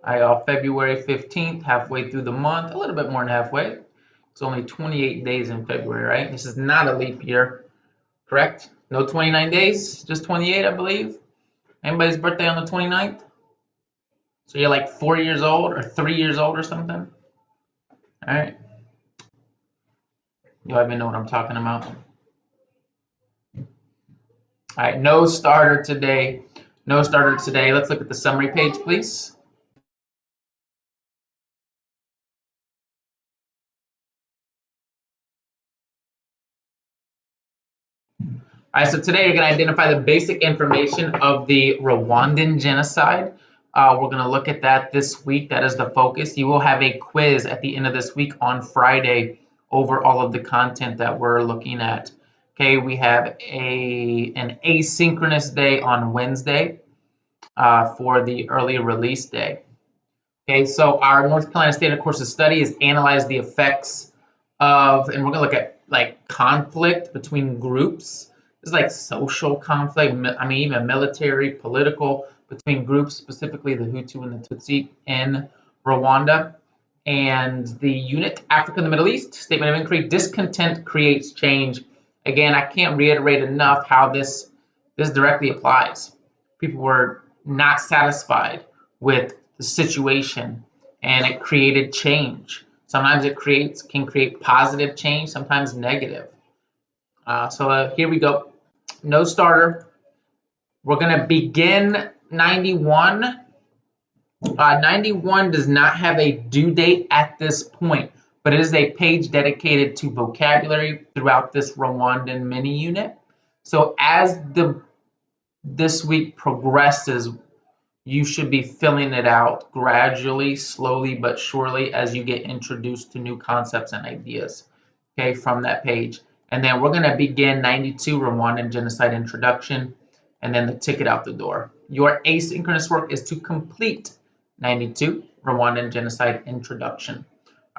February 15th, halfway through the month, a little bit more than halfway. It's only 28 days in February, right? This is not a leap year, correct? No 29 days, just 28, I believe. Anybody's birthday on the 29th? So you're like 4 years old or 3 years old or something? All right. You even know what I'm talking about. All right, no starter today. No starter today. Let's look at the summary page, please. All right, so today you're going to identify the basic information of the Rwandan genocide. We're going to look at that this week. That is the focus. You will have a quiz at the end of this week on Friday over all of the content that we're looking at. Okay, we have an asynchronous day on Wednesday for the early release day. Okay, so our North Carolina Standard Course of Study is analyze the effects of, and we're going to look at like conflict between groups. This is like social conflict, I mean, even military, political, between groups, specifically the Hutu and the Tutsi in Rwanda. And the unit, Africa and the Middle East, statement of inquiry, discontent creates change. Again, I can't reiterate enough how this directly applies. People were not satisfied with the situation, and it created change. Sometimes it can create positive change, sometimes negative. So here we go. No starter. We're going to begin 91. 91 does not have a due date at this point, but it is a page dedicated to vocabulary throughout this Rwandan mini unit. So as this week progresses, you should be filling it out gradually, slowly but surely, as you get introduced to new concepts and ideas, okay, from that page. And then we're going to begin 92, Rwandan Genocide Introduction, and then the ticket out the door. Your asynchronous work is to complete 92, Rwandan Genocide Introduction.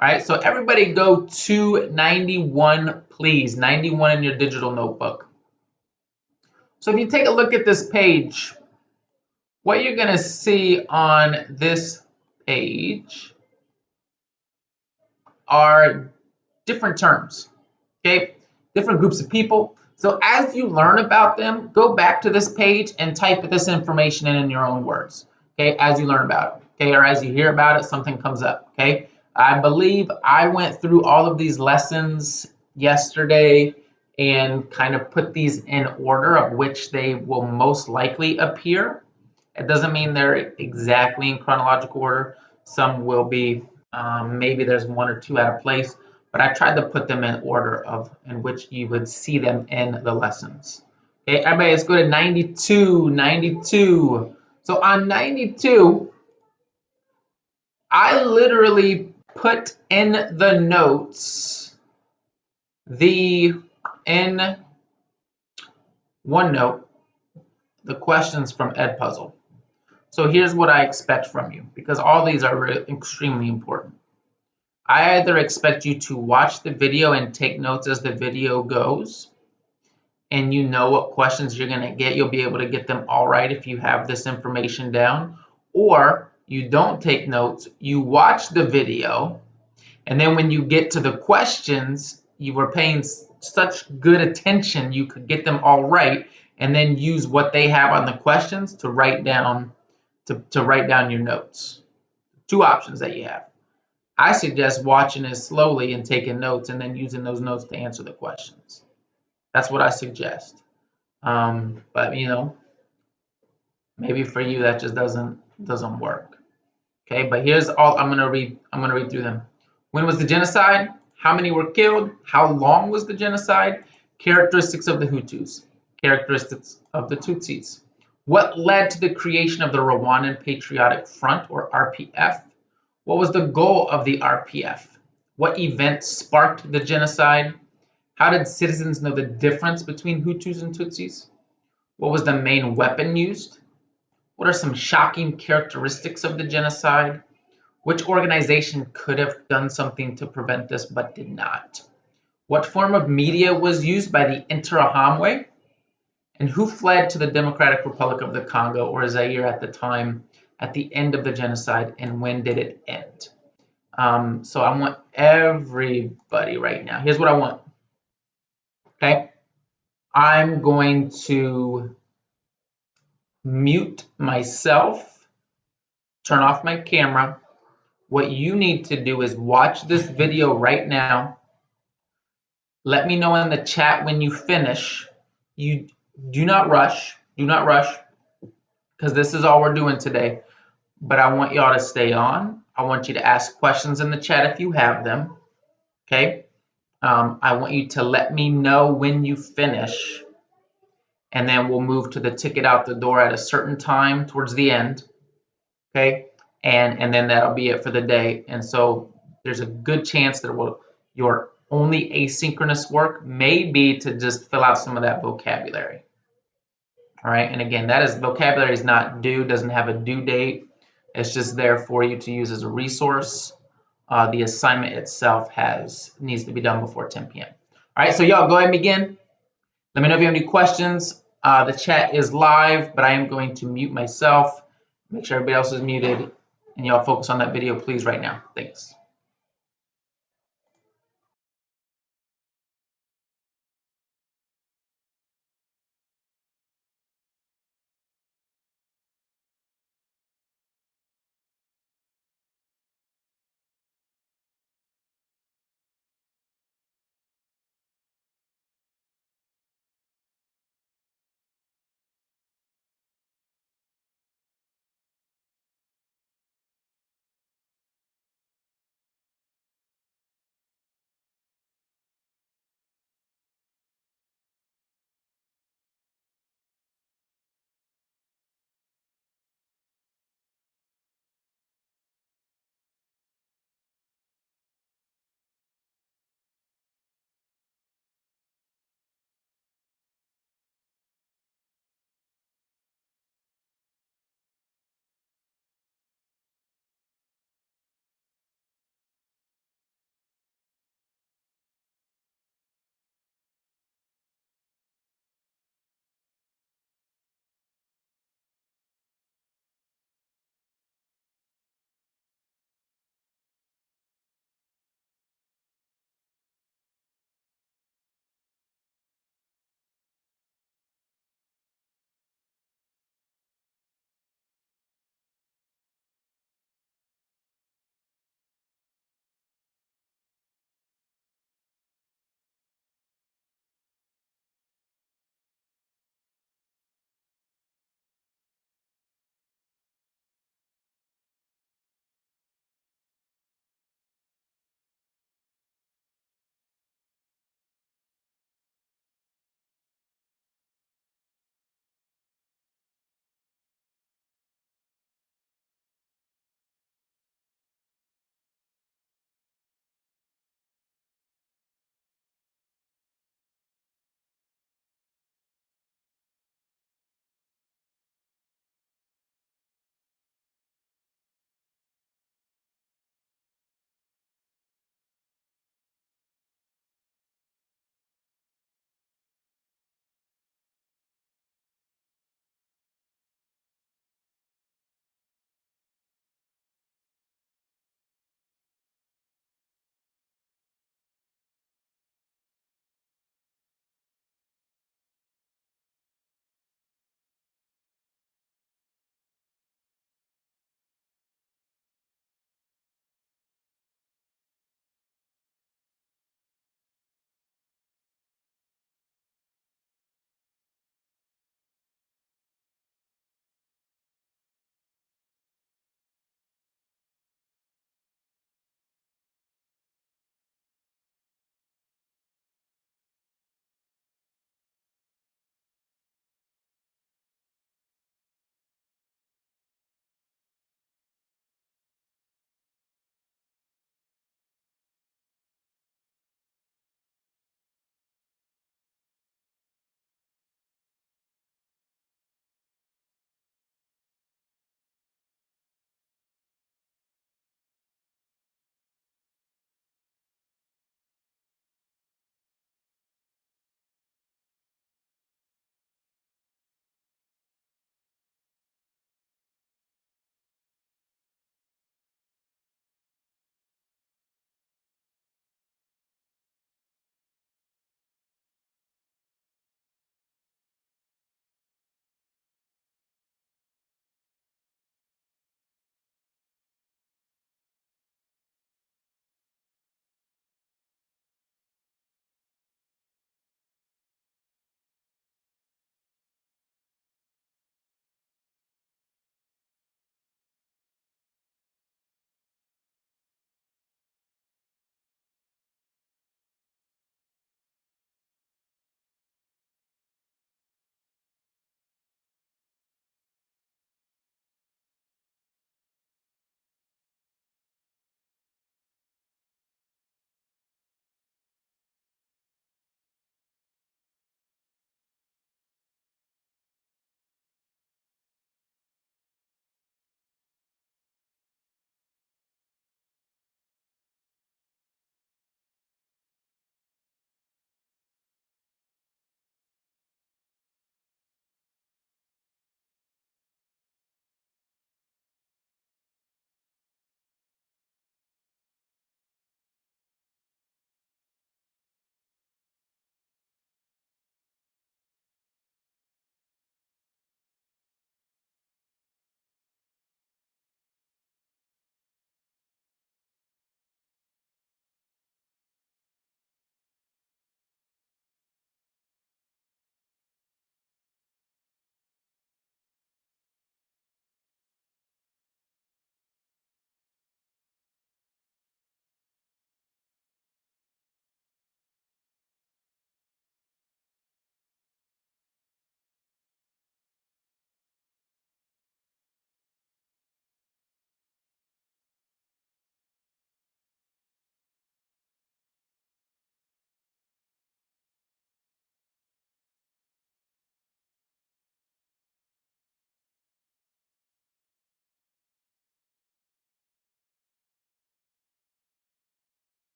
All right, so everybody go to 91, please. 91 in your digital notebook. So if you take a look at this page, what you're going to see on this page are different terms, okay? Different groups of people. So as you learn about them, go back to this page and type this information in your own words, okay, as you learn about it, okay, or as you hear about it, something comes up, okay? I believe I went through all of these lessons yesterday and kind of put these in order of which they will most likely appear. It doesn't mean they're exactly in chronological order. Some will be, maybe there's one or two out of place, but I tried to put them in order of in which you would see them in the lessons. Okay, everybody, let's go to 92, 92. So on 92, I literally put in the notes in OneNote the questions from Edpuzzle. So here's what I expect from you, because all these are extremely important. I either expect you to watch the video and take notes as the video goes, and you know what questions you're going to get. You'll be able to get them all right if you have this information down. Or you don't take notes, you watch the video, and then when you get to the questions, you were paying such good attention you could get them all right, and then use what they have on the questions to write down your notes. Two options that you have. I suggest watching it slowly and taking notes and then using those notes to answer the questions. That's what I suggest. But maybe for you that just doesn't work. Okay, but here's all I'm gonna read through them. When was the genocide? How many were killed? How long was the genocide? Characteristics of the Hutus. Characteristics of the Tutsis. What led to the creation of the Rwandan Patriotic Front, or RPF? What was the goal of the RPF? What event sparked the genocide? How did citizens know the difference between Hutus and Tutsis? What was the main weapon used? What are some shocking characteristics of the genocide? Which organization could have done something to prevent this but did not? What form of media was used by the Interahamwe? And who fled to the Democratic Republic of the Congo, or Zaire at the time, at the end of the genocide, and when did it end? So I want everybody right now. Here's what I want. Okay. I'm going to mute myself, turn off my camera. What you need to do is watch this video right now. Let me know in the chat when you finish. You do not rush, because this is all we're doing today. But I want y'all to stay on. I want you to ask questions in the chat if you have them. Okay. I want you to let me know when you finish, and then we'll move to the ticket out the door at a certain time towards the end. Okay. And then that'll be it for the day. And so there's a good chance that your only asynchronous work may be to just fill out some of that vocabulary. All right. And again, that is vocabulary is not due, doesn't have a due date. It's just there for you to use as a resource. The assignment itself needs to be done before 10 p.m. All right. So y'all go ahead and begin. Let me know if you have any questions. The chat is live, but I am going to mute myself. Make sure everybody else is muted. And y'all focus on that video, please, right now. Thanks.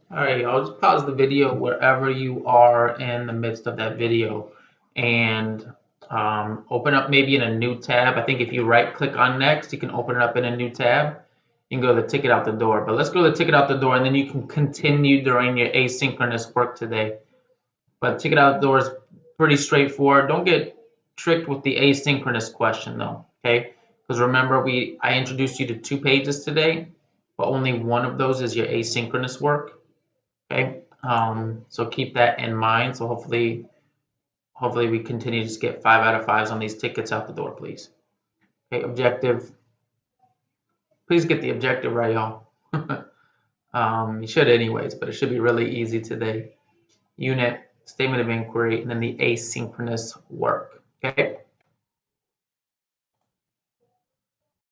All right, I'll just pause the video wherever you are in the midst of that video and open up maybe in a new tab. I think if you right click on next, you can open it up in a new tab. You can go to the ticket out the door. But let's go to the ticket out the door and then you can continue during your asynchronous work today. But ticket out the door is pretty straightforward. Don't get tricked with the asynchronous question though, okay? Because remember, I introduced you to 2 pages today, but only one of those is your asynchronous work. Okay, so keep that in mind. So hopefully we continue to just get 5 out of 5s on these tickets out the door, please. Okay, objective. Please get the objective right, y'all. You should anyways, but it should be really easy today. Unit, statement of inquiry, and then the asynchronous work. Okay.